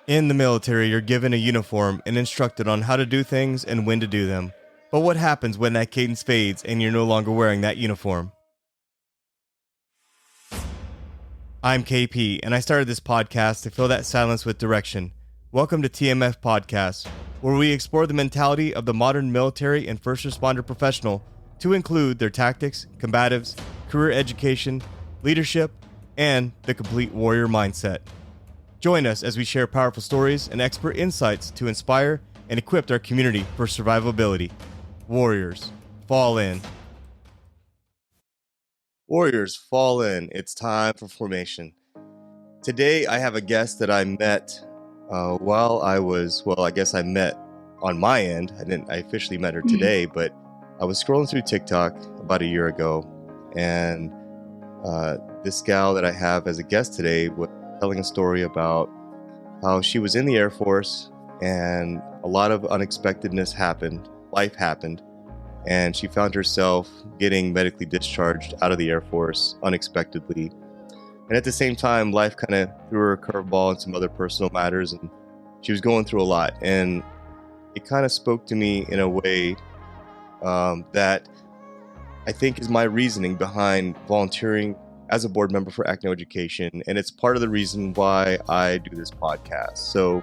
In the military, you're given a uniform and instructed on how to do things and when to do them. But what happens when that cadence fades and you're no longer wearing that uniform? I'm KP, and I started this podcast to fill that silence with direction. Welcome to TMF Podcast, where we explore the mentality of the modern military and first responder professional to include their tactics, combatives, career education, leadership, and the complete warrior mindset. Join us as we share powerful stories and expert insights to inspire and equip our community for survivability. Warriors, fall in. Warriors, fall in. It's time for formation. Today, I have a guest that I met I met on my end. I officially met her today, but I was scrolling through TikTok about a year ago, and this gal that I have as a guest today was telling a story about how she was in the Air Force and a lot of unexpectedness happened. Life happened, and she found herself getting medically discharged out of the Air Force unexpectedly. And at the same time, life kind of threw her a curveball and some other personal matters, and she was going through a lot. And it kind of spoke to me in a way that I think is my reasoning behind volunteering as a board member for Acno Education, and it's part of the reason why I do this podcast. So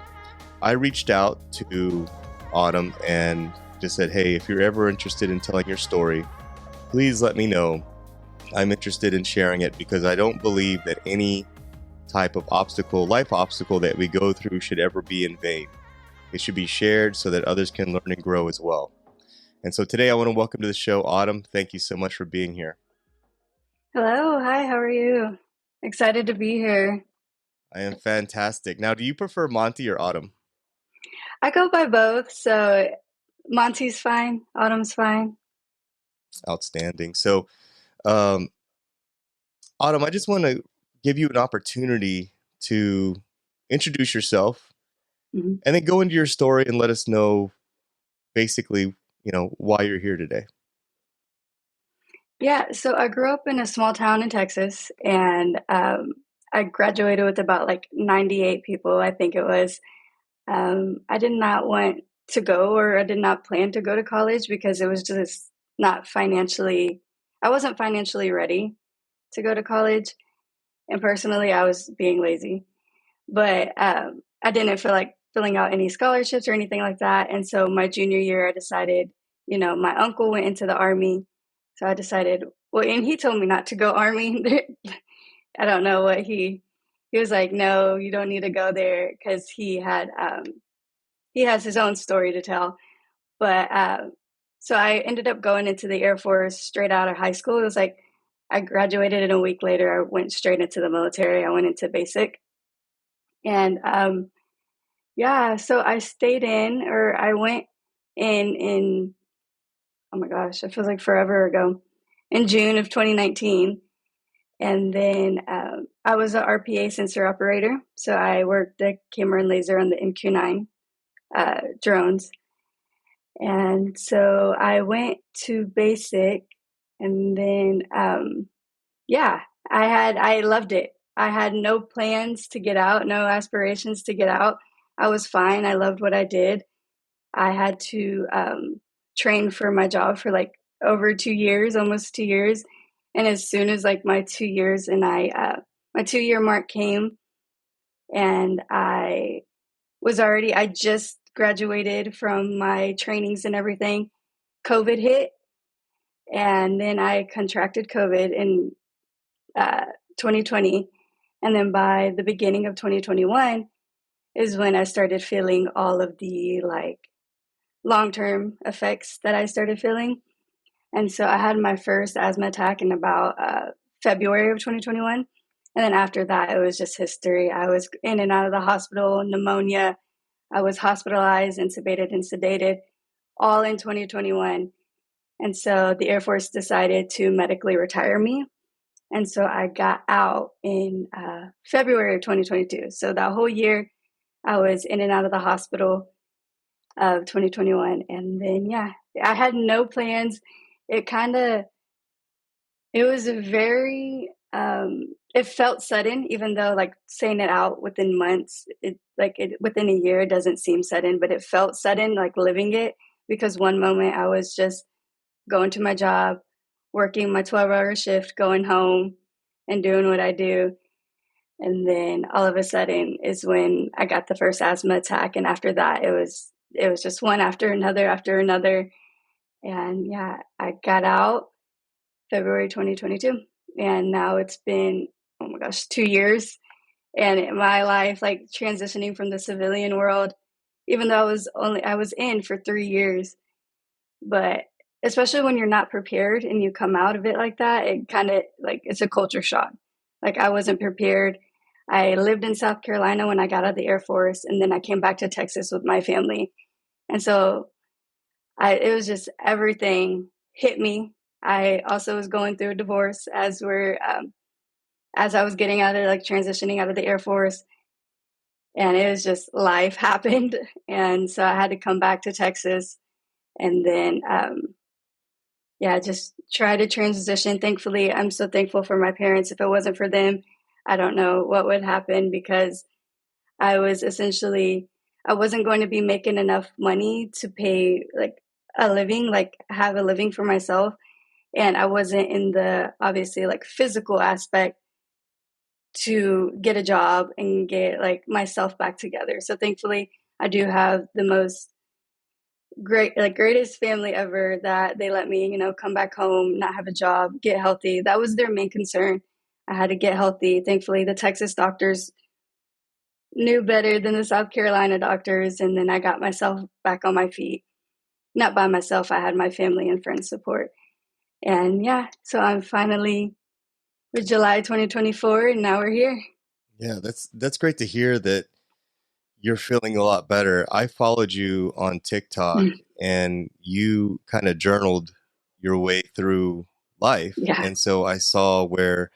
I reached out to Autumn and just said, hey, if you're ever interested in telling your story, please let me know. I'm interested in sharing it because I don't believe that any type of life obstacle that we go through should ever be in vain. It should be shared so that others can learn and grow as well. And so today I want to welcome to the show, Autumn. Thank you so much for being here. Hello. Hi, how are you? Excited to be here. I am fantastic. Now, do you prefer Monty or Autumn? I go by both, so Monty's fine, Autumn's fine. Outstanding. So, Autumn, I just want to give you an opportunity to introduce yourself and then go into your story and let us know basically, why you're here today. Yeah, so I grew up in a small town in Texas, and I graduated with about 98 people, I think it was. I did not want to go, or I did not plan to go to college because it was just not financially, I wasn't financially ready to go to college. And personally, I was being lazy. But I didn't feel like filling out any scholarships or anything like that. And so my junior year, I decided, my uncle went into the Army. So I decided, well, and he told me not to go Army. I don't know what he was like, no, you don't need to go there, because he has his own story to tell. But so I ended up going into the Air Force straight out of high school. It was like I graduated, and a week later, I went straight into the military. I went into basic. And so I I went in, oh my gosh, it feels like forever ago, in June of 2019. And then I was an RPA sensor operator. So I worked the camera and laser on the MQ-9 drones. And so I went to basic, and then, I loved it. I had no plans to get out, no aspirations to get out. I was fine. I loved what I did. I had to train for my job for over 2 years, almost 2 years. And as soon as my 2 years and my 2-year mark came, and I just graduated from my trainings and everything, COVID hit. And then I contracted COVID in 2020. And then by the beginning of 2021 is when I started feeling all of the long-term effects that I started feeling. And so I had my first asthma attack in about February of 2021. And then after that, it was just history. I was in and out of the hospital, pneumonia. I was hospitalized, intubated, and sedated, all in 2021. And so the Air Force decided to medically retire me. And so I got out in February of 2022. So that whole year, I was in and out of the hospital of 2021. And then, I had no plans. It was a very It felt sudden, even though like saying it out within months, within a year, it doesn't seem sudden, but it felt sudden, like living it, because one moment I was just going to my job, working my 12-hour shift, going home and doing what I do. And then all of a sudden is when I got the first asthma attack. And after that, it was just one after another after another. And yeah, I got out February 2022. And now it's been, oh my gosh, 2 years. And in my life, like transitioning from the civilian world, even though I was in for 3 years, but especially when you're not prepared and you come out of it like that, it kind of like it's a culture shock. Like I wasn't prepared. I lived in South Carolina when I got out of the Air Force, and then I came back to Texas with my family. And so it was just everything hit me. I also was going through a divorce as I was getting out of like transitioning out of the Air Force, and it was just life happened, and so I had to come back to Texas, and then yeah, just try to transition. Thankfully, I'm so thankful for my parents. If it wasn't for them, I don't know what would happen, because I was essentially, I wasn't going to be making enough money to pay like a living, like have a living for myself. And I wasn't in the obviously like physical aspect to get a job and get like myself back together. So thankfully, I do have the most greatest family ever, that they let me, come back home, not have a job, get healthy. That was their main concern. I had to get healthy. Thankfully, the Texas doctors knew better than the South Carolina doctors, and then I got myself back on my feet. Not by myself, I had my family and friends support. And yeah, so I'm finally with July 2024, and now we're here. Yeah, that's great to hear that you're feeling a lot better. I followed you on TikTok and you kind of journaled your way through life. Yeah, And so I saw where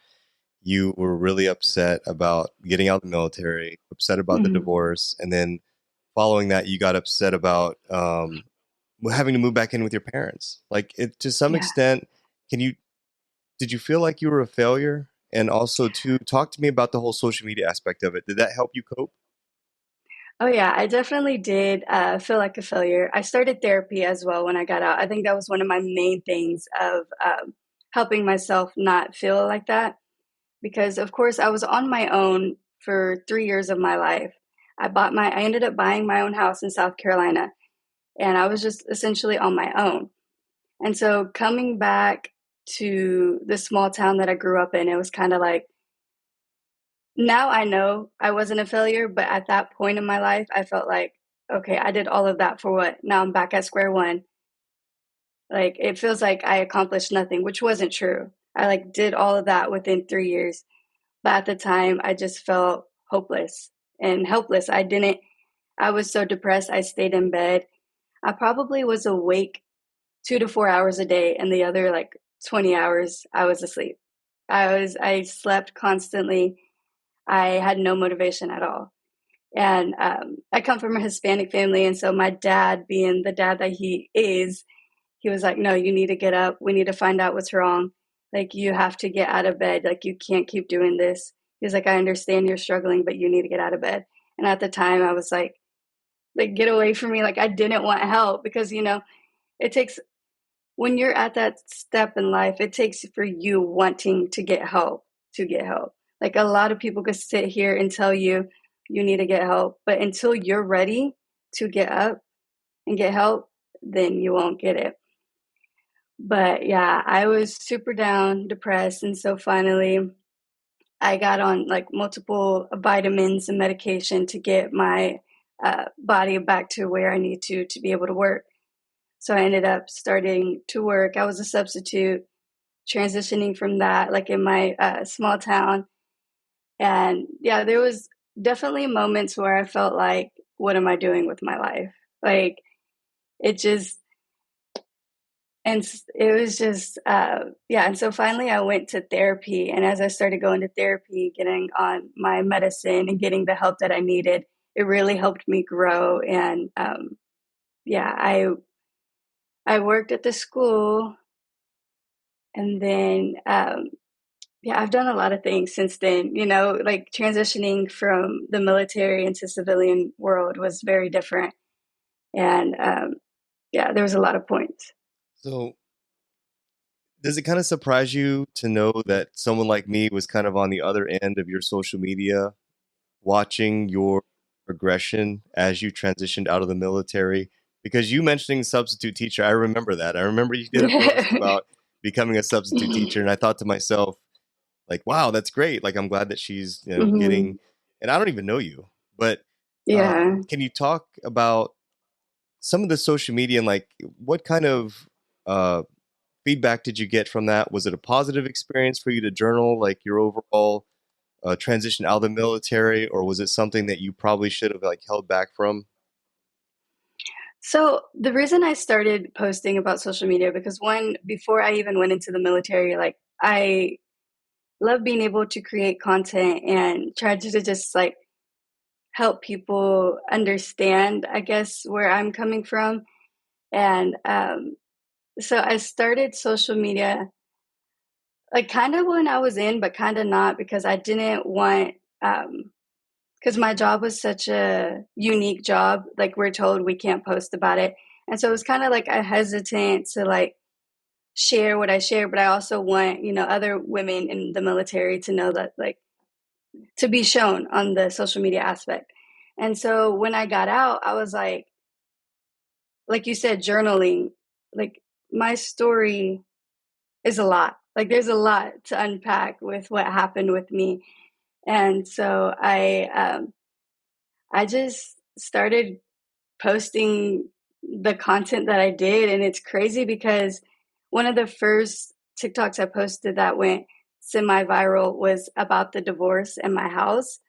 you were really upset about getting out of the military, upset about the mhm. divorce, and then following that, you got upset about having to move back in with your parents. Like it to some Yeah. extent, can you did you feel like you were a failure? And also to talk to me about the whole social media aspect of it. Did that help you cope? Oh yeah, I definitely did feel like a failure. I started therapy as well when I got out. I think that was one of my main things of helping myself not feel like that, because of course I was on my own for 3 years of my life. I ended up buying my own house in South Carolina, and I was just essentially on my own. And so coming back to the small town that I grew up in, it was kind of like, now I know I wasn't a failure, but at that point in my life, I felt like, okay, I did all of that for what? Now I'm back at square one. Like it feels like I accomplished nothing, which wasn't true. I like did all of that within 3 years. But at the time, I just felt hopeless and helpless. I was so depressed, I stayed in bed. I probably was awake 2 to 4 hours a day, and the other like 20 hours I was asleep. I slept constantly. I had no motivation at all. And I come from a Hispanic family, and so my dad, being the dad that he is, he was like, "No, you need to get up. We need to find out what's wrong. Like, you have to get out of bed. Like, you can't keep doing this." He was like, "I understand you're struggling, but you need to get out of bed." And at the time, I was like, get away from me. Like, I didn't want help, because it takes, when you're at that step in life, it takes for you wanting to get help to get help. Like a lot of people could sit here and tell you you need to get help, but until you're ready to get up and get help, then you won't get it. But yeah, I was super down, depressed, and so finally I got on like multiple vitamins and medication to get my body back to where I need to be able to work. So I ended up starting to work. I was a substitute, transitioning from that, like in my small town. And yeah, there was definitely moments where I felt like, what am I doing with my life? Like it just, and it was just, yeah. And so finally I went to therapy. And as I started going to therapy, getting on my medicine and getting the help that I needed, it really helped me grow. And yeah, I worked at the school, and then Yeah, I've done a lot of things since then. Like transitioning from the military into civilian world was very different. And yeah, there was a lot of points. So, does it kind of surprise you to know that someone like me was kind of on the other end of your social media, watching your progression as you transitioned out of the military? Because you mentioning substitute teacher, I remember that. I remember you did a post about becoming a substitute teacher, and I thought to myself, like, wow, that's great. Like, I'm glad that she's, getting, Hmm. and I don't even know you, but Yeah. can you talk about some of the social media and like what kind of uh, feedback did you get from that? Was it a positive experience for you to journal, like your overall transition out of the military, or was it something that you probably should have like held back from? So the reason I started posting about social media, because one, before I even went into the military, like I love being able to create content and try to just like help people understand, I guess, where I'm coming from. And so I started social media like kind of when I was in, but kind of not because I didn't want, because my job was such a unique job. Like we're told we can't post about it. And so it was kind of like I hesitant to like share what I share, but I also want, other women in the military to know that like to be shown on the social media aspect. And so when I got out, I was like you said, journaling, like my story is a lot. Like there's a lot to unpack with what happened with me. And so I just started posting the content that I did. And it's crazy because one of the first TikToks I posted that went semi viral was about the divorce in my house.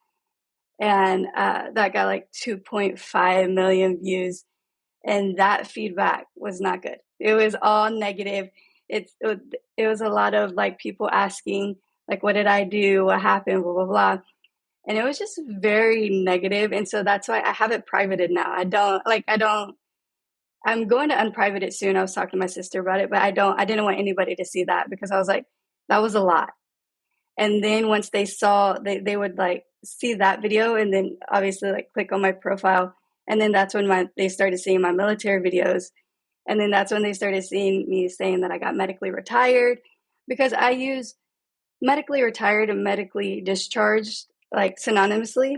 And that got like 2.5 million views. And that feedback was not good. It was all negative. It was a lot of like people asking, like, what did I do? What happened? Blah, blah, blah. And it was just very negative. And so that's why I have it privated now. I don't, I'm going to unprivate it soon. I was talking to my sister about it, but I didn't want anybody to see that because I was like, that was a lot. And then once they saw, they would like see that video and then obviously like click on my profile. And then that's when they started seeing my military videos. And then that's when they started seeing me saying that I got medically retired because I use medically retired and medically discharged like synonymously.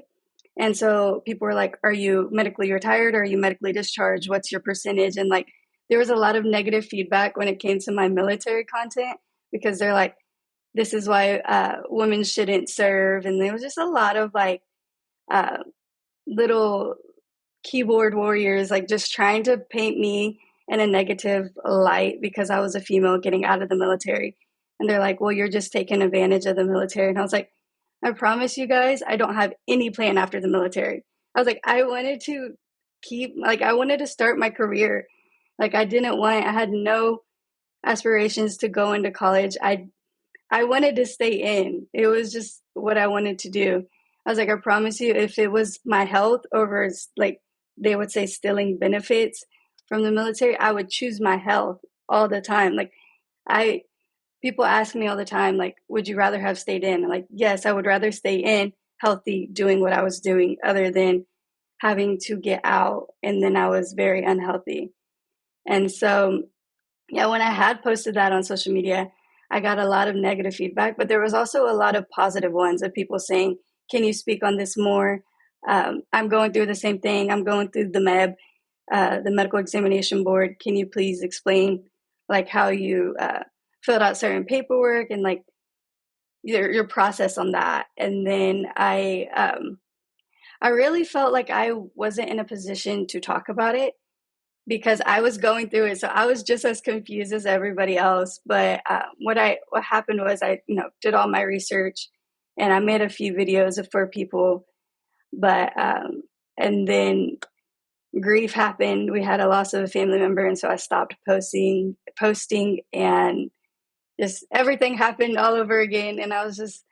And so people were like, are you medically retired? Or are you medically discharged? What's your percentage? And like, there was a lot of negative feedback when it came to my military content because they're like, this is why women shouldn't serve. And there was just a lot of like uh, little keyboard warriors, like just trying to paint me in a negative light because I was a female getting out of the military. And they're like, well, you're just taking advantage of the military. And I was like, I promise you guys, I don't have any plan after the military. I was like, I wanted to I wanted to start my career. Like, I had no aspirations to go into college. I wanted to stay in. It was just what I wanted to do. I was like, I promise you, if it was my health over, like, they would say stealing benefits from the military, I would choose my health all the time. Like, I, people ask me all the time, like, would you rather have stayed in? I'm like, yes, I would rather stay in healthy doing what I was doing other than having to get out. And then I was very unhealthy. And so yeah, when I had posted that on social media, I got a lot of negative feedback, but there was also a lot of positive ones of people saying, can you speak on this more? I'm going through the same thing. I'm going through the the medical examination board. Can you please explain like how you filled out certain paperwork and like your process on that? And then I really felt like I wasn't in a position to talk about it because I was going through it. So I was just as confused as everybody else. But what happened was I did all my research and I made a few videos for people. But and then grief happened. We had a loss of a family member, and so I stopped posting, and just everything happened all over again. And I was just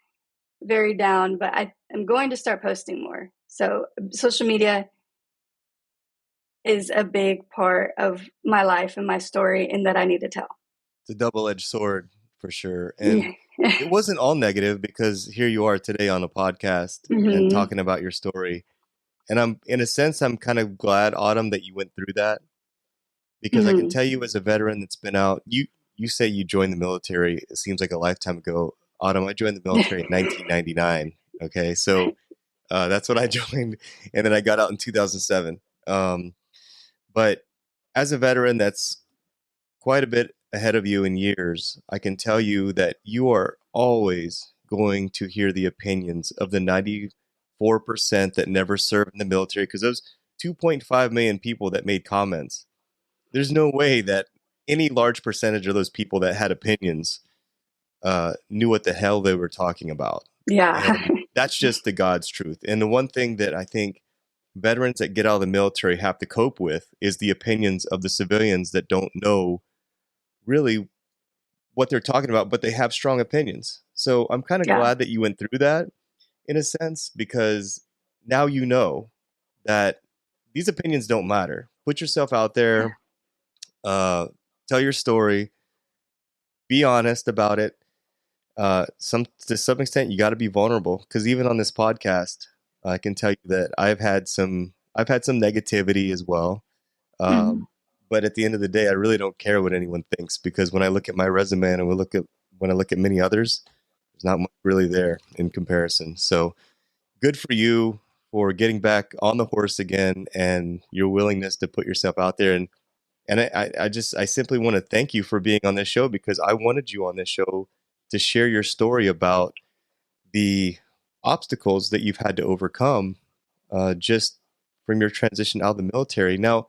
very down. But I am going to start posting more. So social media is a big part of my life and my story and that I need to tell. It's a double-edged sword for sure. And Yeah. it wasn't all negative because here you are today on a podcast and Hmm. talking about your story. And in a sense, I'm kind of glad, Autumn, that you went through that because I can Hmm. tell you as a veteran that's been out, you say you joined the military. It seems like a lifetime ago. Autumn, I joined the military in 1999. Okay, so that's when I joined, and then I got out in 2007. But as a veteran, that's quite a bit ahead of you in years. I can tell you that you are always going to hear the opinions of the 94% that never served in the military because those 2.5 million people that made comments, there's no way that any large percentage of those people that had opinions knew what the hell they were talking about. Yeah. And that's just the God's truth. And the one thing that I think veterans that get out of the military have to cope with is the opinions of the civilians that don't know really what they're talking about, but they have strong opinions. So I'm kind of Yeah. glad that you went through that in a sense because now you know that these opinions don't matter. Put yourself out there, uh, tell your story, be honest about it. Some to some extent, you got to be vulnerable because even on this podcast, I can tell you that I've had some negativity as well. Hmm. Um, but at the end of the day, I really don't care what anyone thinks because when I look at my resume and when I look at many others, there's not much really there in comparison. So good for you for getting back on the horse again and your willingness to put yourself out there. And I simply want to thank you for being on this show because I wanted you on this show to share your story about the obstacles that you've had to overcome just from your transition out of the military. Now,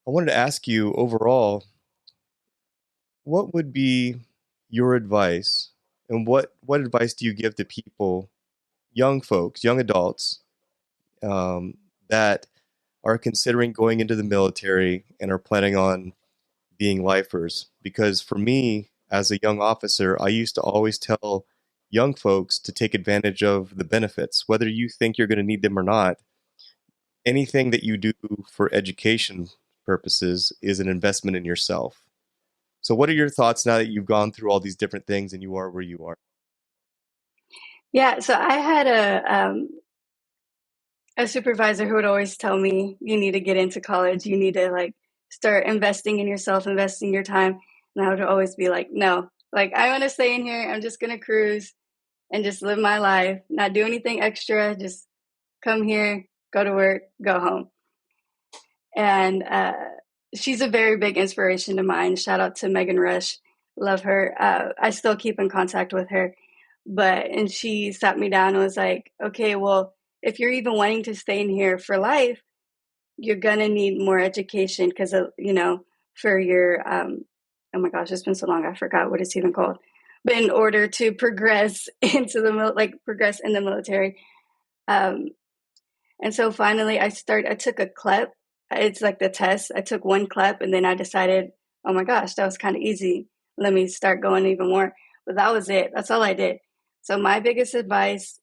I wanted to ask you overall, what would be your advice and what advice do you give to people, young folks, young adults, that are considering going into the military and are planning on being lifers? Because for me, as a young officer, I used to always tell young folks to take advantage of the benefits, whether you think you're going to need them or not. Anything that you do for education purposes is an investment in yourself. So, what are your thoughts now that you've gone through all these different things and you are where you are? Yeah. So I had a supervisor who would always tell me, you need to get into college. You need to like start investing in yourself, investing your time. And I would always be like, no, like I want to stay in here. I'm just going to cruise and just live my life, not do anything extra. Just come here, go to work, go home. And she's a very big inspiration to mine. Shout out to Megan Rush. Love her. I still keep in contact with her. And she sat me down and was like, okay, well, if you're even wanting to stay in here for life, you're going to need more education because, for your, oh my gosh, it's been so long, I forgot what it's even called. But in order to progress into progress in the military, um, and so finally, I took a CLEP. It's like the test. I took one CLEP and then I decided, oh my gosh, that was kind of easy. Let me start going even more. But that was it. That's all I did. So my biggest advice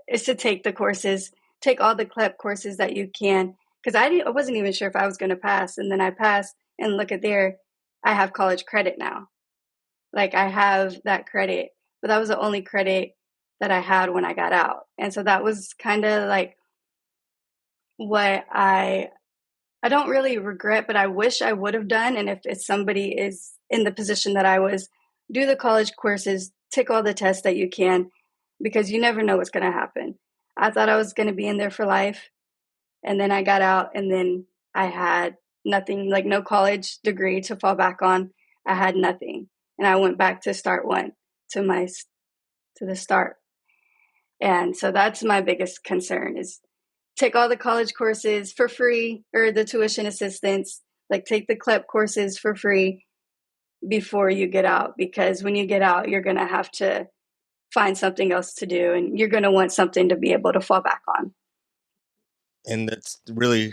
is to take the courses, take all the CLEP courses that you can. Because I wasn't even sure if I was going to pass. And then I passed and look at there, I have college credit now. Like I have that credit, but that was the only credit that I had when I got out. And so that was kind of like what I don't really regret, but I wish I would have done. And if somebody is in the position that I was, do the college courses, take all the tests that you can, because you never know what's going to happen. I thought I was going to be in there for life, and then I got out, and then I had nothing, like no college degree to fall back on. I had nothing, and I went back to start one to my to the start. And so that's my biggest concern is take all the college courses for free or the tuition assistance, like take the CLEP courses for free before you get out, because when you get out, you're going to have to find something else to do and you're going to want something to be able to fall back on. And that's really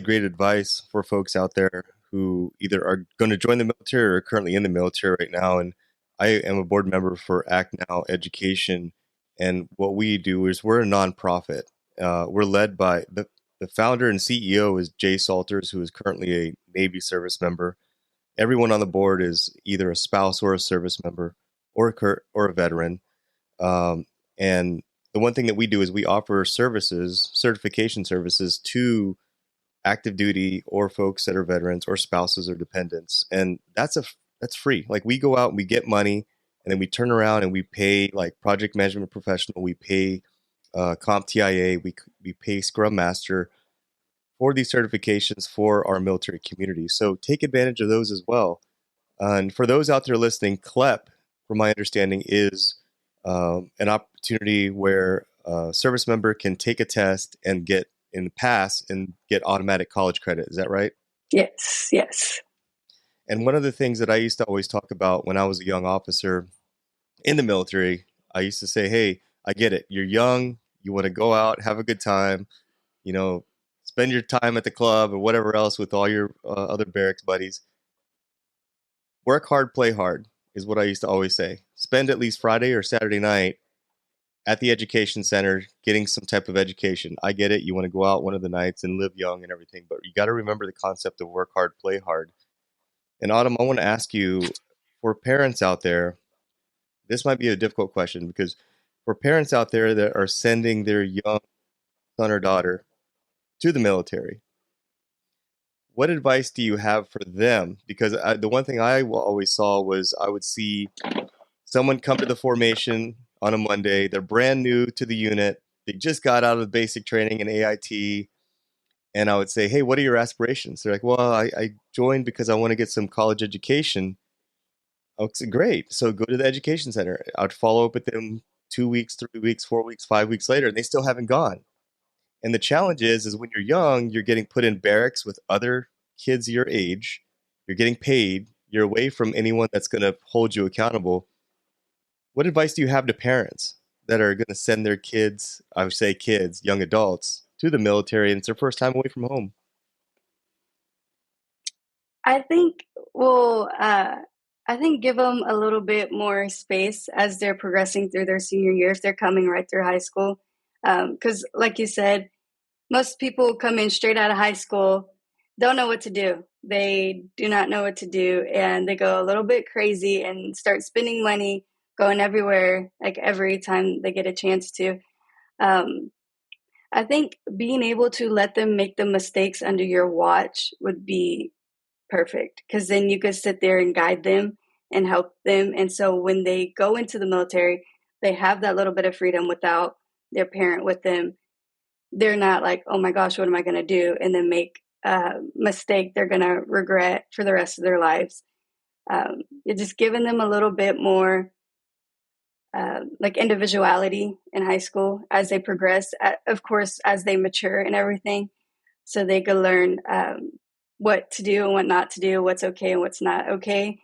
great advice for folks out there who either are going to join the military or are currently in the military right now. And I am a board member for Act Now Education, and what we do is we're a nonprofit. We're led by the founder and CEO is Jay Salters, who is currently a Navy service member, everyone on the board is either a spouse or a service member or a veteran. And the one thing that we do is we offer services, certification services to active duty or folks that are veterans or spouses or dependents, and that's free. Like we go out and we get money, and then we turn around and we pay like project management professional, we pay CompTIA, we pay Scrum Master for these certifications for our military community. So take advantage of those as well. And for those out there listening, CLEP, from my understanding, is an opportunity where a service member can take a test and get in pass and get automatic college credit. Is that right? Yes, yes. And one of the things that I used to always talk about when I was a young officer in the military, I used to say, hey, I get it. You're young. You want to go out, have a good time, you know, spend your time at the club or whatever else with all your other barracks buddies. Work hard, play hard is what I used to always say. Spend at least Friday or Saturday night at the education center getting some type of education. I get it. You want to go out one of the nights and live young and everything, but you got to remember the concept of work hard, play hard. And Autumn, I want to ask you, for parents out there, this might be a difficult question because for parents out there that are sending their young son or daughter to the military, what advice do you have for them? Because the one thing I always saw was I would see someone come to the formation on a Monday. They're brand new to the unit. They just got out of basic training in AIT. And I would say, hey, what are your aspirations? They're like, well, I joined because I want to get some college education. I would say, great. So go to the education center. I'd follow up with them 2 weeks, 3 weeks, 4 weeks, 5 weeks later, and they still haven't gone. And the challenge is when you're young, you're getting put in barracks with other kids your age. You're getting paid. You're away from anyone that's going to hold you accountable. What advice do you have to parents that are going to send their kids, I would say kids, young adults, to the military and it's their first time away from home? I think, well, I think give them a little bit more space as they're progressing through their senior years. They're coming right through high school. Because, like you said, most people come in straight out of high school, don't know what to do. They do not know what to do, and they go a little bit crazy and start spending money, going everywhere, like every time they get a chance to. Um, I think being able to let them make the mistakes under your watch would be perfect because then you could sit there and guide them and help them. And so when they go into the military, they have that little bit of freedom without their parent with them. They're not like, oh my gosh, what am I going to do? And then make a mistake they're going to regret for the rest of their lives. You're just giving them a little bit more like individuality in high school as they progress, of course, as they mature and everything. So they could learn what to do and what not to do, what's okay and what's not okay.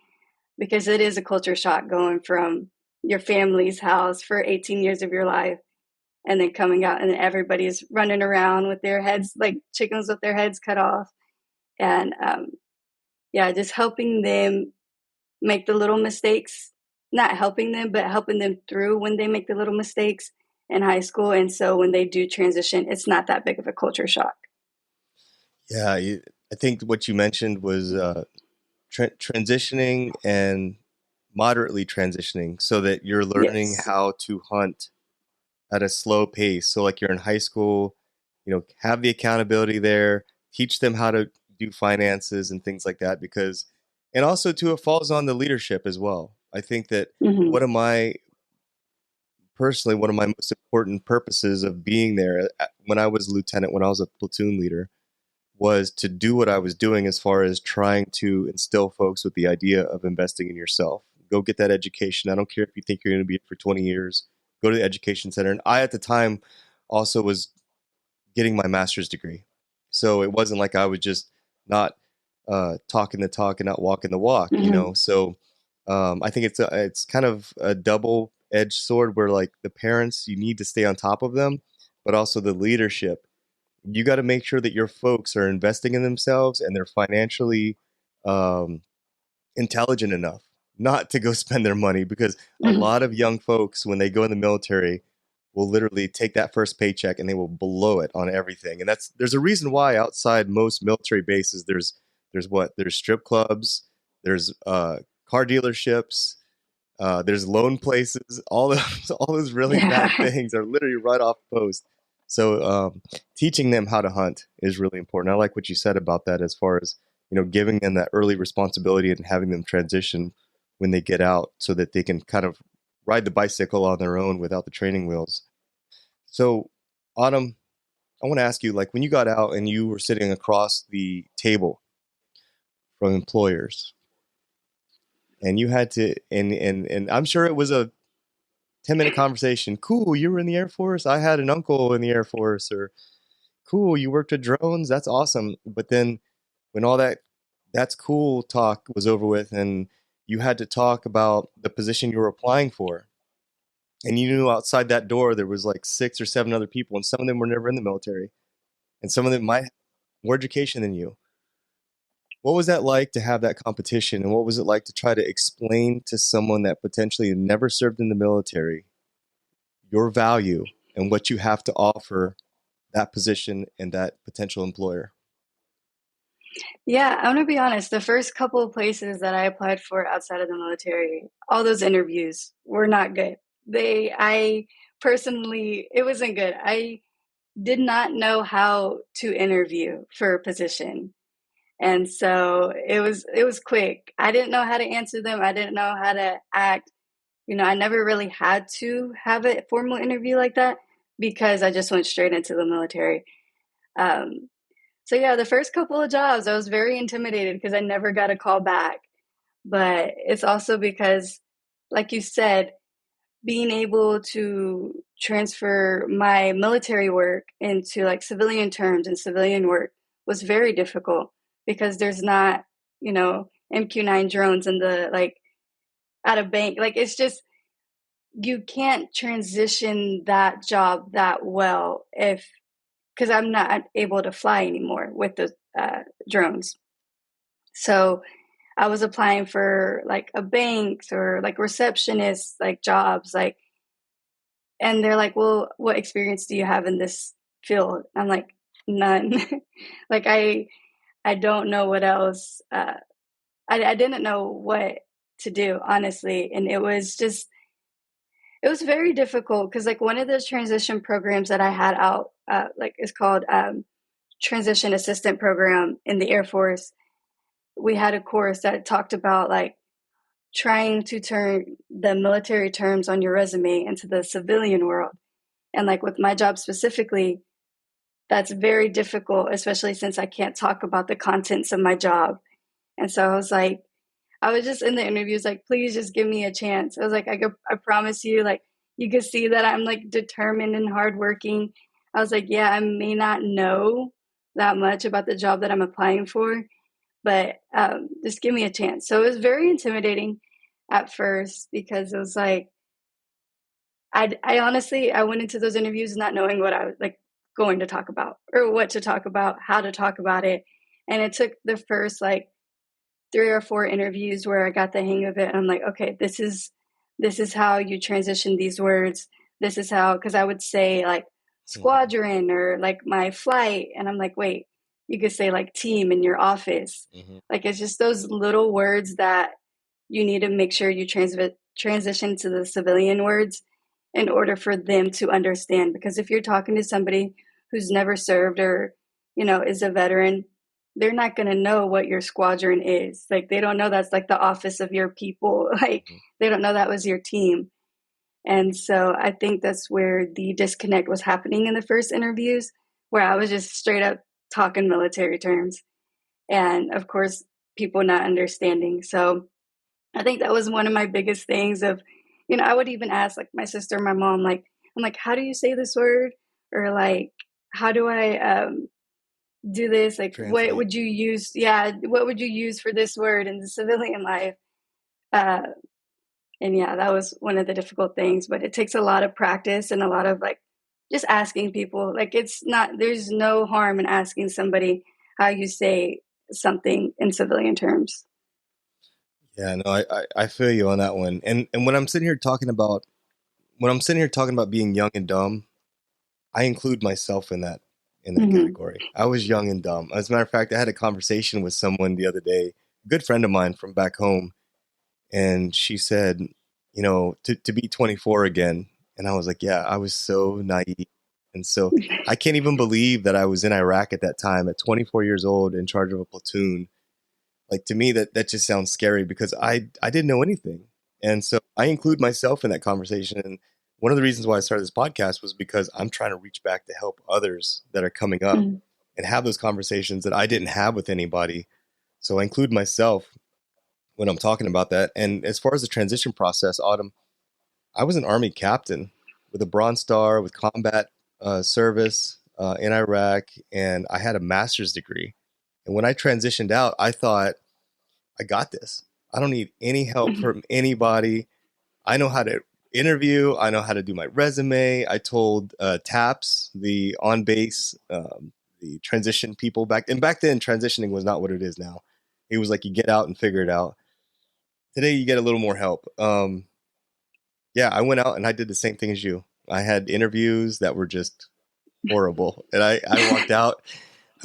Because it is a culture shock going from your family's house for 18 years of your life and then coming out and everybody's running around with their heads like chickens with their heads cut off. And yeah, just helping them make the little mistakes, not helping them, but helping them through when they make the little mistakes in high school. And so when they do transition, it's not that big of a culture shock. Yeah, I think what you mentioned was transitioning and moderately transitioning so that you're learning Yes. how to hunt at a slow pace. So, like you're in high school, have the accountability there, teach them how to do finances and things like that. And also, too, it falls on the leadership as well. I think that Mm-hmm. one of my, personally, one of my most important purposes of being there when I was a lieutenant, when I was a platoon leader, was to do what I was doing as far as trying to instill folks with the idea of investing in yourself. Go get that education. I don't care if you think you're going to be here for 20 years. Go to the education center. And I, at the time, also was getting my master's degree. So it wasn't like I was just not talking the talk and not walking the walk. Mm-hmm. So I think it's kind of a double edged sword where like the parents, you need to stay on top of them, but also the leadership, you got to make sure that your folks are investing in themselves and they're financially um, intelligent enough not to go spend their money, because a Mm-hmm. lot of young folks when they go in the military will literally take that first paycheck and they will blow it on everything. And there's a reason why outside most military bases there's strip clubs, there's car dealerships, there's loan places. All those really Yeah. bad things are literally right off post. So teaching them how to hunt is really important. I like what you said about that, as far as giving them that early responsibility and having them transition when they get out, so that they can kind of ride the bicycle on their own without the training wheels. So, Autumn, I want to ask you, like, when you got out and you were sitting across the table from employers, and you had to, and I'm sure it was a 10-minute conversation. Cool, you were in the Air Force. I had an uncle in the Air Force. Or cool, you worked with drones. That's awesome. But then when all that's cool talk was over with, and you had to talk about the position you were applying for, and you knew outside that door there was like 6 or 7 other people, and some of them were never in the military, and some of them might have more education than you. What was that like to have that competition, and what was it like to try to explain to someone that potentially never served in the military your value and what you have to offer that position and that potential employer? Yeah, I'm gonna be honest. The first couple of places that I applied for outside of the military, all those interviews were not good. I personally, it wasn't good. I did not know how to interview for a position. And so it was quick. I didn't know how to answer them. I didn't know how to act. I never really had to have a formal interview like that because I just went straight into the military. Um, so yeah, the first couple of jobs, I was very intimidated because I never got a call back. But it's also because, like you said, being able to transfer my military work into like civilian terms and civilian work was very difficult because there's not, MQ-9 drones in the like at a bank. Like it's just you can't transition that job that well if because I'm not able to fly anymore with the drones. So I was applying for like a banks or like receptionist like jobs like and they're like, "Well, what experience do you have in this field?" I'm like, "None." like I don't know what else I didn't know what to do honestly, and it was very difficult because like one of the transition programs that I had out like is called transition assistant program in the Air Force. We had a course that talked about like trying to turn the military terms on your resume into the civilian world. And like with my job specifically, that's very difficult, especially since I can't talk about the contents of my job. And so I was like, I was just in the interviews, like, please just give me a chance. I was like, I promise you, like, you can see that I'm like determined and hardworking. I was like, yeah, I may not know that much about the job that I'm applying for, but just give me a chance. So it was very intimidating at first because it was like, I honestly, I went into those interviews not knowing what I was like going to talk about or what to talk about, how to talk about it. And it took the first like 3 or 4 interviews where I got the hang of it. And I'm like, okay, this is how you transition these words. This is how, because I would say like Mhm. squadron or like my flight. And I'm like, wait, you could say like team in your office. Mhm. Like it's just those little words that you need to make sure you transition to the civilian words in order for them to understand. Because if you're talking to somebody who's never served or, is a veteran, they're not going to know what your squadron is. Like they don't know that's like the office of your people. Like Mhm. they don't know that was your team. And so I think that's where the disconnect was happening in the first interviews, where I was just straight up talking military terms. And of course, people not understanding. So I think that was one of my biggest things of, I would even ask like my sister, my mom, like, I'm like, how do you say this word? Or like, how do I do this? Like, what Translate. would you use? Yeah, what would you use for this word in the civilian life? Uh, and yeah, that was one of the difficult things, but it takes a lot of practice and a lot of like just asking people. Like, it's not, there's no harm in asking somebody how you say something in civilian terms. Yeah, no, I feel you on that one. And when I'm sitting here talking about being young and dumb, I include myself in that Mm-hmm. category. I was young and dumb. As a matter of fact, I had a conversation with someone the other day, good friend of mine from back home, and she said, to be 24 again. And I was like, yeah, I was so naive. And so I can't even believe that I was in Iraq at that time at 24 years old in charge of a platoon. Like, to me, that just sounds scary because I didn't know anything. And so I include myself in that conversation. And one of the reasons why I started this podcast was because I'm trying to reach back to help others that are coming up Mhm. and have those conversations that I didn't have with anybody. So I include myself when I'm talking about that. And as far as the transition process, Autumn, I was an Army captain with a Bronze Star with combat service in Iraq, and I had a master's degree. And when I transitioned out, I thought, I got this. I don't need any help from anybody. I know how to interview. I know how to do my resume. I told TAPS, the on base, the transition people back then, transitioning was not what it is now. It was like you get out and figure it out. Today, you get a little more help. Yeah, I went out and I did the same thing as you. I had interviews that were just horrible, and I walked out.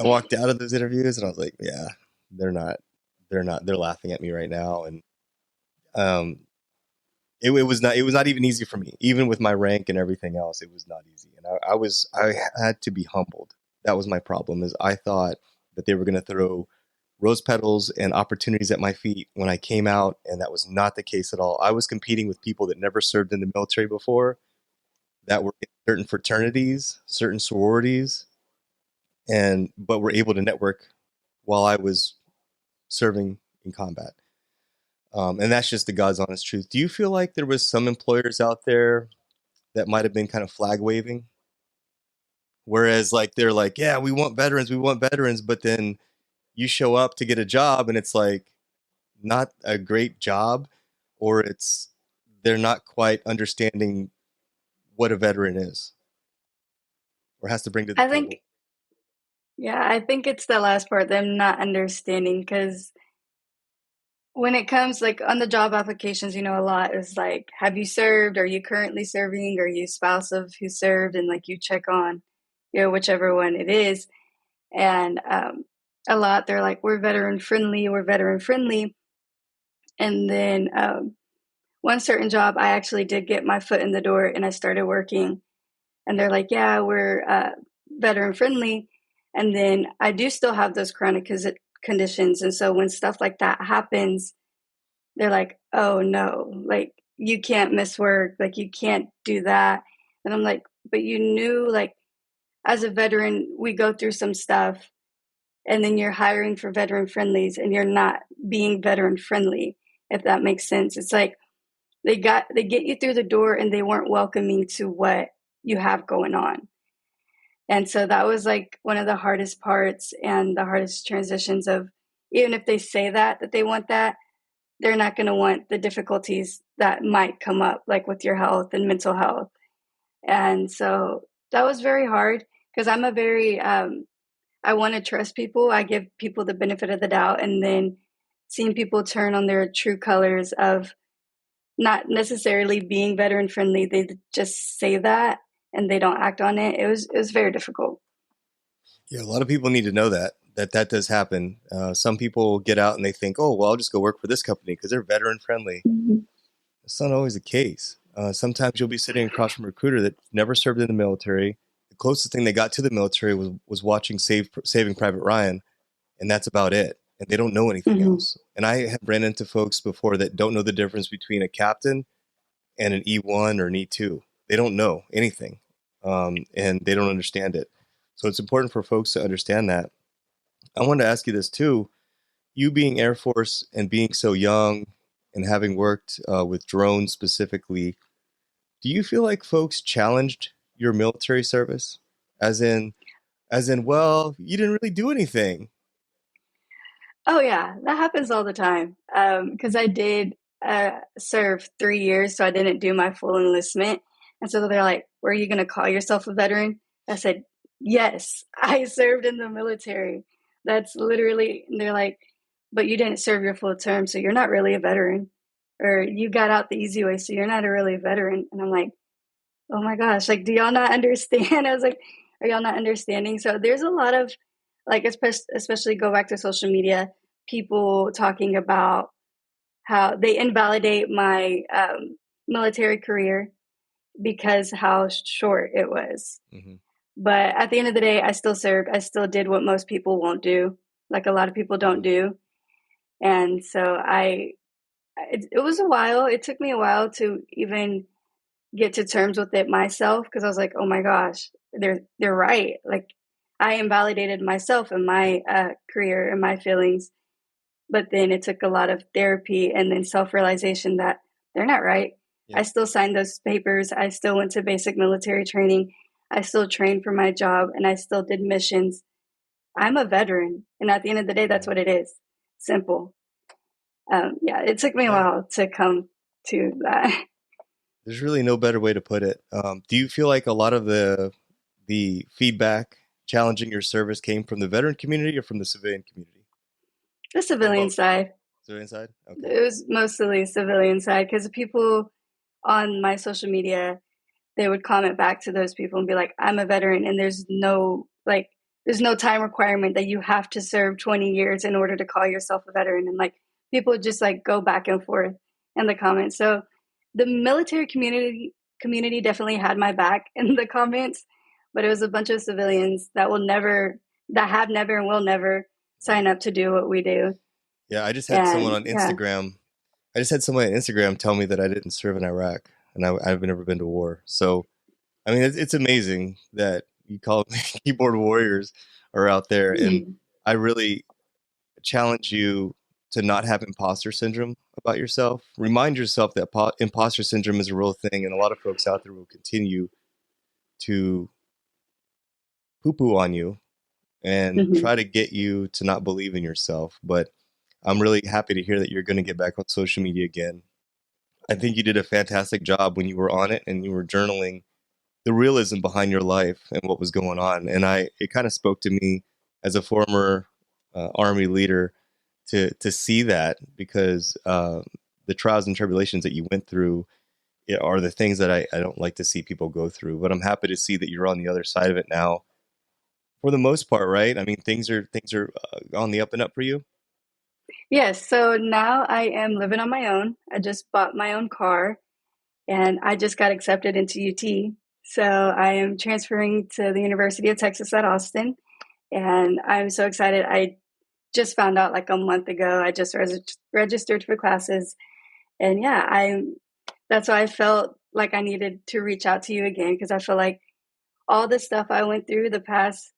I walked out of those interviews, and I was like, yeah, they're not, they're laughing at me right now, and um, it was not even easy for me, even with my rank and everything else. It was not easy, and I had to be humbled. That was my problem. Is I thought that they were going to throw rose petals and opportunities at my feet when I came out, and that was not the case at all. I was competing with people that never served in the military before, that were in certain fraternities, certain sororities, and but were able to network while I was serving in combat. And that's just the God's honest truth. Do you feel like there was some employers out there that might have been kind of flag waving? Whereas like they're like, yeah, we want veterans, but then you show up to get a job and it's like not a great job, or it's they're not quite understanding what a veteran is or has to bring to the I table. think, yeah, I think it's the last part, them not understanding, because when it comes like on the job applications, a lot is like, have you served? Are you currently serving? Are you spouse of who served? And like you check on, whichever one it is. And a lot, they're like, we're veteran friendly, we're veteran friendly. And then one certain job, I actually did get my foot in the door and I started working. And they're like, yeah, we're veteran friendly. And then I do still have those chronic conditions. And so when stuff like that happens, they're like, oh no, like you can't miss work, like you can't do that. And I'm like, but you knew, like, as a veteran, we go through some stuff, and then you're hiring for veteran friendlies and you're not being veteran friendly, if that makes sense. It's like they get you through the door and they weren't welcoming to what you have going on. And so that was like one of the hardest parts and the hardest transitions of, even if they say that they want that, they're not going to want the difficulties that might come up, like with your health and mental health. And so that was very hard because I'm a very, I want to trust people. I give people the benefit of the doubt. And then seeing people turn on their true colors of not necessarily being veteran friendly, they just say that and they don't act on it. It was very difficult. Yeah, a lot of people need to know that does happen. Some people get out and they think, oh, well, I'll just go work for this company because they're veteran friendly. Mm-hmm. That's not always the case. Sometimes you'll be sitting across from a recruiter that never served in the military. The closest thing they got to the military was watching Saving Private Ryan, and that's about it. And they don't know anything Mm-hmm. else. And I have ran into folks before that don't know the difference between a captain and an E1 or an E2. They don't know anything, and they don't understand it. So it's important for folks to understand that. I wanted to ask you this too. You being Air Force and being so young and having worked with drones specifically, do you feel like folks challenged your military service? As in, well, you didn't really do anything. Oh yeah, that happens all the time. Because I did serve 3 years, so I didn't do my full enlistment. And so they're like, "Were you going to call yourself a veteran?" I said, "Yes, I served in the military." That's literally. And they're like, "But you didn't serve your full term, so you're not really a veteran, or you got out the easy way, so you're not a really veteran." And I'm like, "Oh my gosh, like, do y'all not understand?" I was like, "Are y'all not understanding?" So there's a lot of, like, especially go back to social media. people talking about how they invalidate my military career because how short it was. Hmm. But at the end of the day, I still served. I still did what most people won't do, like a lot of people don't Hmm. do. And so it was a while. It took me a while to even get to terms with it myself because I was like, oh my gosh, they're right. Like I invalidated myself and my career and my feelings. But then it took a lot of therapy and then self realization that they're not right. I Yeah. still signed those papers. I still went to basic military training. I still trained for my job and I still did missions. I'm a veteran. And at the end of the day, that's Hmm. what it is. Simple. Yeah, it took me a Yeah. while to come to that. There's really no better way to put it. Do you feel like a lot of the feedback challenging your service came from the veteran community or from the civilian community, The or civilian both? side, Civilian side. Okay. it was mostly civilian side because people on my social media, they would comment back to those people and be like, I'm a veteran and there's no time requirement that you have to serve 20 years in order to call yourself a veteran. And like people would just like go back and forth in the comments. So the military community definitely had my back in the comments, but it was a bunch of Yeah. civilians that have never and will never Right. sign up to do what we do. Yeah. I just had someone And on yeah. Instagram. I just had someone on Instagram tell me that I didn't serve in Iraq, and I've never been to war. So I mean, it's amazing that you call keyboard warriors are out there, and I really challenge you to not have imposter syndrome about yourself. Remind yourself that imposter syndrome is a real thing, and a lot of folks out there will continue to poo poo on you and Mhm. try to get you to not believe in yourself. But I'm really happy to hear that you're going to get back on social media again. I think you did a fantastic job when you were on it and you were journaling the realism behind your life and what was going on. And it kind of spoke to me as a former Army leader to see that because the trials and tribulations that you went through are the things that I don't like to see people go through. But I'm happy to see that you're on the other side of it now, for the most part, right? I mean, things are on the up and up for you. Yes, so now I am living on my own. I just bought my own car and I just got accepted into UT. So I am transferring to the University of Texas at Austin and I'm so excited. I just found out like a month ago. I just registered for classes and yeah, I that's why I felt like I needed to reach out to you again because I feel like all the stuff I went through the past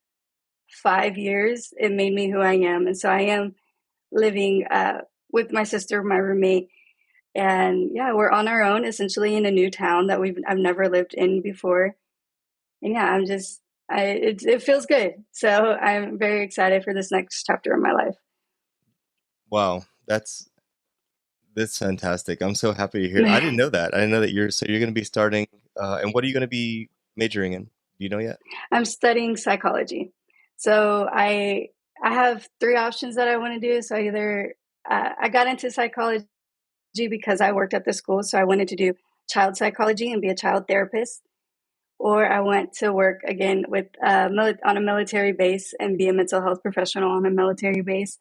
5 years, it made me who I am. And so I am living with my sister, my roommate, and yeah, we're on our own essentially in a new town that I've never lived in before. And yeah, I'm just it feels good. So I'm very excited for this next chapter of my life. Wow, that's fantastic. I'm so happy to hear. I didn't know that. I didn't know that you're going to be starting. And what are you going to be majoring in? Do you know yet? I'm studying psychology. So I have three options that I want to do. So either I got into psychology because I worked at the school, so I wanted to do child psychology and be a child therapist. Or I went to work again with on a military base and be a mental health professional on a military base.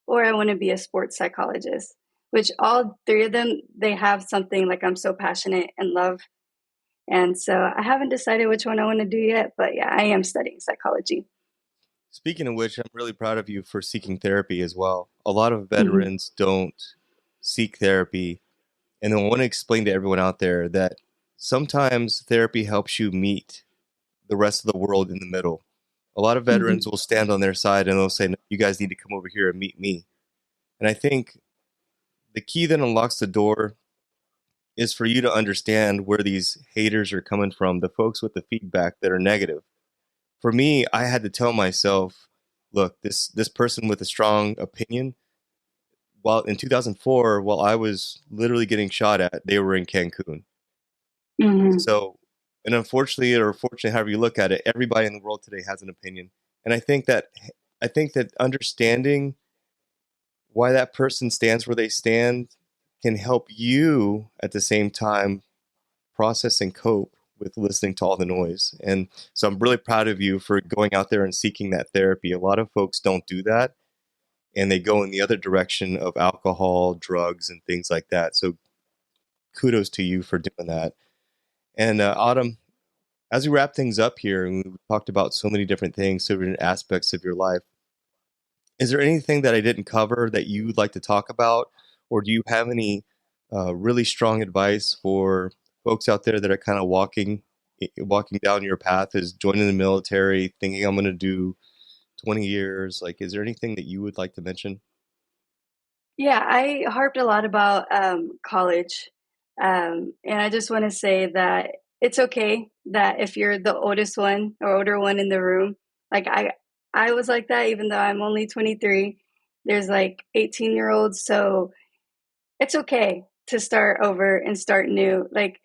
Or I want to be a sports psychologist, which all three of them, they have something like I'm so passionate and love. And so I haven't decided which one I want to do yet, but yeah, I am studying psychology. Speaking of which, I'm really proud of you for seeking therapy as well. A lot of Mm-hmm. veterans don't seek therapy, and I want to explain to everyone out there that sometimes therapy helps you meet the rest of the world in the middle. A lot of Mm-hmm. veterans will stand on their side and they'll say, "No, you guys need to come over here and meet me." And I think the key that unlocks the door is for you to understand where these haters are coming from, the folks with the feedback that are negative. For me, I had to tell myself, look, this person with a strong opinion, while in 2004, while I was literally getting shot at, they were in Cancun. Mm-hmm. So, and unfortunately, or fortunately, however you look at it, everybody in the world today has an opinion. And I think that understanding why that person stands where they stand can help you at the same time process and cope with listening to all the noise. And so I'm really proud of you for going out there and seeking that therapy. A lot of folks don't do that. and they go in the other direction of alcohol, drugs, and things like that. So kudos to you for doing that. And Autumn, as we wrap things up here, and we talked about so many different things, so many aspects of your life, is there anything that I didn't cover that you'd like to talk about? Or do you have any really strong advice for folks out there that are kind of walking down your path, is joining the military, thinking I'm going to do 20 years? Like, is there anything that you would like to mention? Yeah, I harped a lot about college. And I just want to say that it's okay that if you're the oldest one or older one in the room, like I was like that, even though I'm only 23. There's like 18-year-olds, so it's okay to start over and start new. Like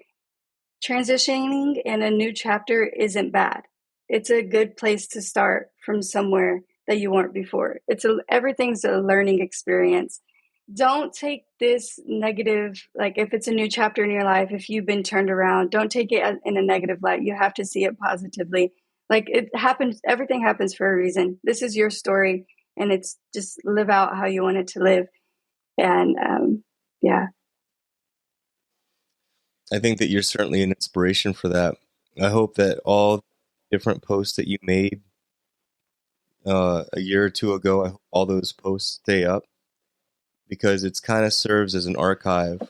transitioning in a new chapter isn't bad. It's a good place to start from somewhere that you weren't before. Everything's a learning experience. Don't take this negative, like if it's a new chapter in your life, if you've been turned around, don't take it in a negative light. You have to see it positively. Like it happens, everything happens for a reason. This is your story, and it's just live out how you want it to live. And yeah. I think that you're certainly an inspiration for that. I hope that all different posts that you made a year or two ago, I hope all those posts stay up, because it's kind of serves as an archive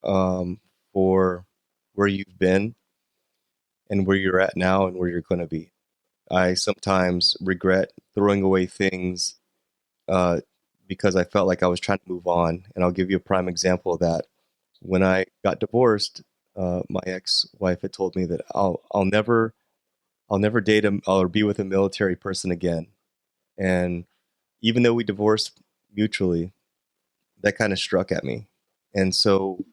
for where you've been and where you're at now and where you're going to be. I sometimes regret throwing away things uh, because I felt like I was trying to move on. And I'll give you a prime example of that. When I got divorced, my ex-wife had told me that I'll never date or be with a military person again. And even though we divorced mutually, that kind of struck at me. And so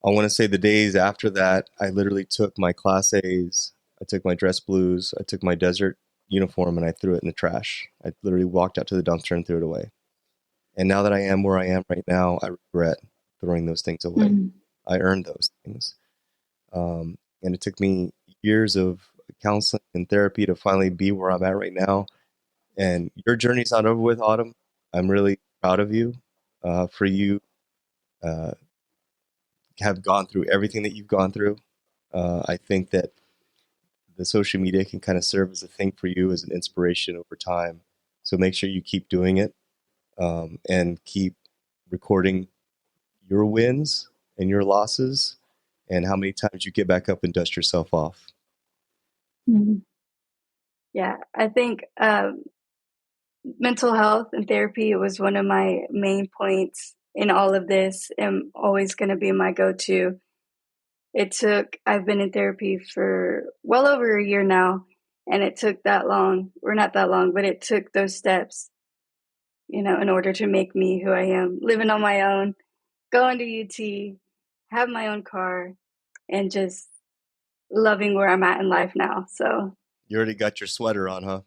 I want to say the days after that, I literally took my Class A's, I took my dress blues, I took my desert uniform, and I threw it in the trash. I literally walked out to the dumpster and threw it away. And now that I am where I am right now, I regret throwing those things away. Mm-hmm. I earned those things. And it took me years of counseling and therapy to finally be where I'm at right now. And your journey's not over with, Autumn. I'm really proud of you for you uh, have gone through everything that you've gone through. I think that the social media can kind of serve as a thing for you as an inspiration over time. So make sure you keep doing it, and keep recording your wins and your losses and how many times you get back up and dust yourself off. Mm-hmm. Yeah, I think mental health and therapy was one of my main points in all of this, and always going to be my go-to. I've been in therapy for well over a year now, and it took that long, or not that long, but it took those steps, in order to make me who I am, living on my own, going to UT, have my own car, and just loving where I'm at in life now. So, You already got your sweater on, huh?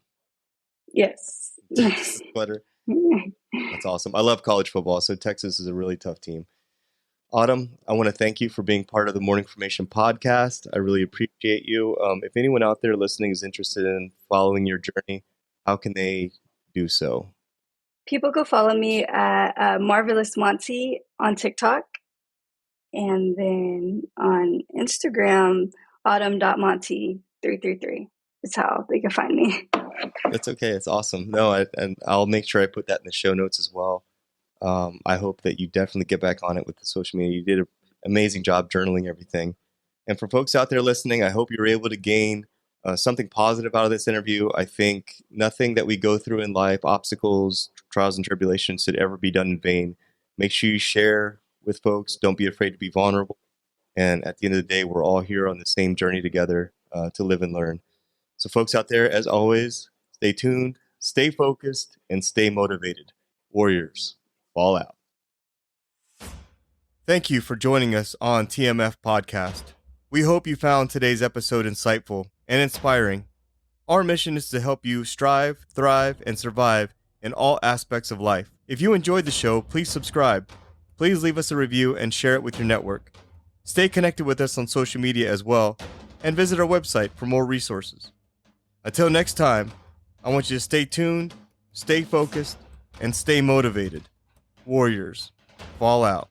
yes. Texas sweater. That's awesome. I love college football, so Texas is a really tough team. Autumn, I want to thank you for being part of the Morning Formation podcast. I really appreciate you. If anyone out there listening is interested in following your journey, how can they do so? People go follow me at Marvelous Monty on TikTok, and then on Instagram, autumn.monty333 is how they can find me. That's okay. It's awesome. No, and I'll make sure I put that in the show notes as well. I hope that you definitely get back on it with the social media. You did an amazing job journaling everything. And for folks out there listening, I hope you're able to gain something positive out of this interview. I think nothing that we go through in life, obstacles, trials, and tribulations, should ever be done in vain. Make sure you share with folks. Don't be afraid to be vulnerable. And at the end of the day, we're all here on the same journey together to live and learn. So folks out there, as always, stay tuned, stay focused, and stay motivated. Warriors, fall out. Thank you for joining us on TMF Podcast. We hope you found today's episode insightful and inspiring. Our mission is to help you strive, thrive, and survive in all aspects of life. If you enjoyed the show, please subscribe. Please leave us a review and share it with your network. Stay connected with us on social media as well, and visit our website for more resources. Until next time, I want you to stay tuned, stay focused, and stay motivated. Warriors, fall out.